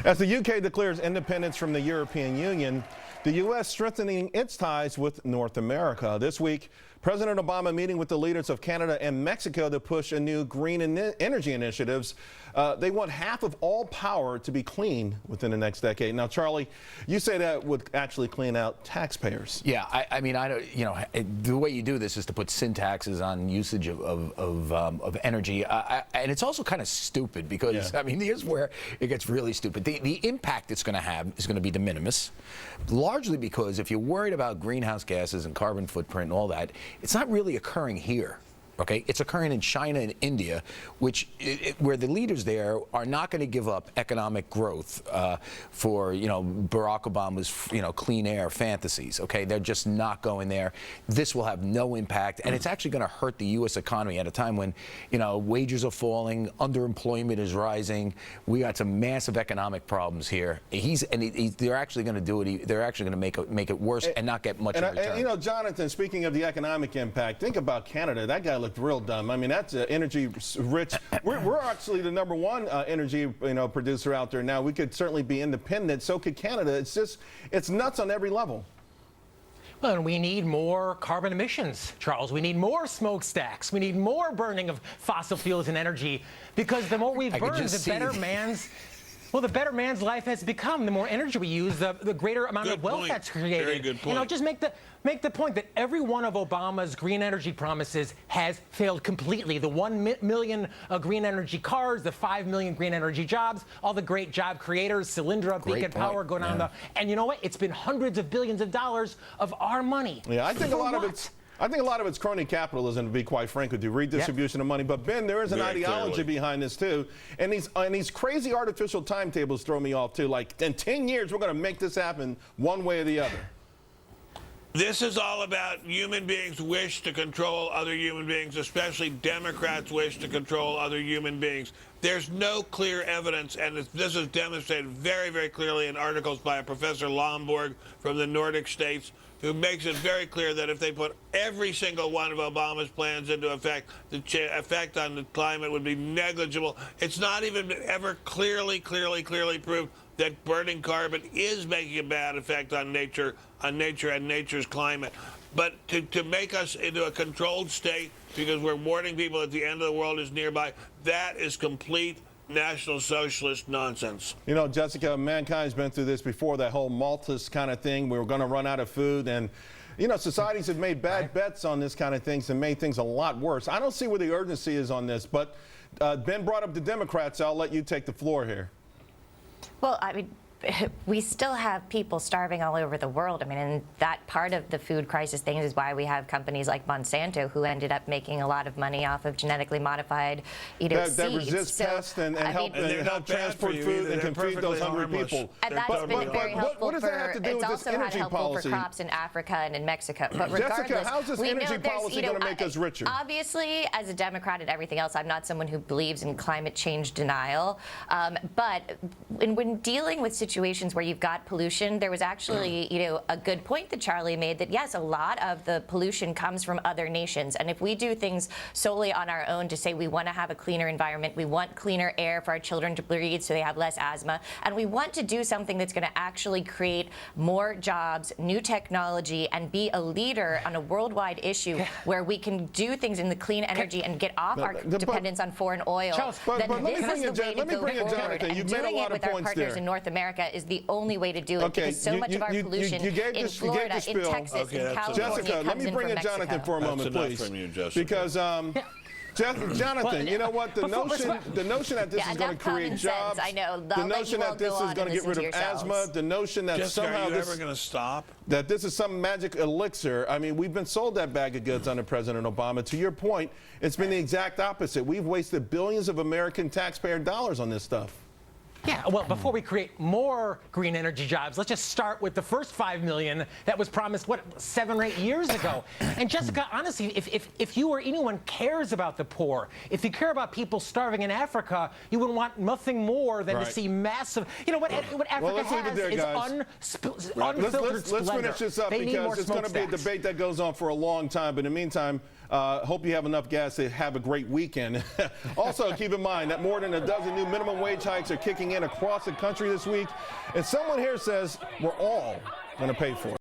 As the UK declares independence from the European Union, the U.S. strengthening its ties with North America. This week, President Obama meeting with the leaders of Canada and Mexico to push a new green energy initiatives. They want half of all power to be clean within the next decade. Now, Charlie, you say that would actually clean out taxpayers. Yeah, I mean, I don't. You know, the way you do this is to put sin taxes on usage of energy, and it's also kind of stupid because I mean, here's where it gets really stupid. The impact it's going to have is going to be de minimis, largely because if you're worried about greenhouse gases and carbon footprint and all that, it's not really occurring here. Okay, it's occurring in China and India, where the leaders there are not going to give up economic growth for Barack Obama's clean air fantasies. Okay, they're just not going there. This will have no impact, and it's actually going to hurt the U.S. economy at a time when wages are falling, underemployment is rising. We got some massive economic problems here. They're actually going to do it. They're actually going to make it worse and not get much in return. And, Jonathan, speaking of the economic impact, think about Canada. That guy looked real dumb. I mean, that's energy rich. We're actually the #1 energy producer out there now. We could certainly be independent. So could Canada. It's nuts on every level. Well, and we need more carbon emissions, Charles. We need more smokestacks. We need more burning of fossil fuels and energy, because the more we burn, the better man's life has become. The more energy we use, the greater amount of wealth that's created. Very good point. And I'll just make the point that every one of Obama's green energy promises has failed completely. The 1 million green energy cars, the 5 million green energy jobs, all the great job creators, Solyndra, Beacon Power, going on. And you know what? It's been hundreds of billions of dollars of our money. Yeah, I think a lot of it's crony capitalism, to be quite frank with you, redistribution of money. But Ben, there is an ideology behind this too, and these crazy artificial timetables throw me off too. Like in 10 years, we're going to make this happen one way or the other. This is all about human beings' wish to control other human beings, especially Democrats' wish to control other human beings. There's no clear evidence, and this is demonstrated very, very clearly in articles by a Professor Lomborg from the Nordic states, who makes it very clear that if they put every single one of Obama's plans into effect, the effect on the climate would be negligible. It's not even ever clearly proved that burning carbon is making a bad effect on nature and nature's climate. But to make us into a controlled state because we're warning people that the end of the world is nearby, that is complete National Socialist nonsense. You know, Jessica, mankind's been through this before, that whole Malthus kind of thing. We were going to run out of food, and societies have made bad bets on this kind of things and made things a lot worse. I don't see where the urgency is on this, but Ben brought up the Democrats. I'll let you take the floor here. Well, I mean, we still have people starving all over the world. I mean, and that part of the food crisis thing is why we have companies like Monsanto, who ended up making a lot of money off of genetically modified, seeds. That resist pests and help transport food and can feed those hungry people. And that's been very helpful. What does that have to do with this energy policy? For crops in Africa and in Mexico. But regardless, Jessica, how's this energy policy going to make us richer? Obviously, as a Democrat and everything else, I'm not someone who believes in climate change denial. But when dealing with situations where you've got pollution, there was actually, a good point that Charlie made that yes, a lot of the pollution comes from other nations. And if we do things solely on our own to say we want to have a cleaner environment, we want cleaner air for our children to breathe so they have less asthma, and we want to do something that's going to actually create more jobs, new technology, and be a leader on a worldwide issue where we can do things in the clean energy and get off our dependence on foreign oil, then this is the way to go forward. And doing it with our partners in North America is the only way to do it, because so much of our pollution in Florida, in Texas, in California Jessica, let me bring in Jonathan for a moment, please. Because Jonathan, you know what? The notion that this is going to create jobs, the notion that this is going to get rid of asthma, the notion that somehow this is some magic elixir. I mean, we've been sold that bag of goods under President Obama. To your point, it's been the exact opposite. We've wasted billions of American taxpayer dollars on this stuff. Yeah, well, before we create more green energy jobs, let's just start with the first 5 million that was promised, 7 or 8 years ago. And Jessica, honestly, if you or anyone cares about the poor, if you care about people starving in Africa, you would want nothing more than to see massive, what Africa has is unfiltered splendor. Let's finish this up, because it's going to be a debate that goes on for a long time. But in the meantime, Hope you have enough gas to have a great weekend. Also, keep in mind that more than a dozen new minimum wage hikes are kicking in across the country this week. And someone here says we're all going to pay for it.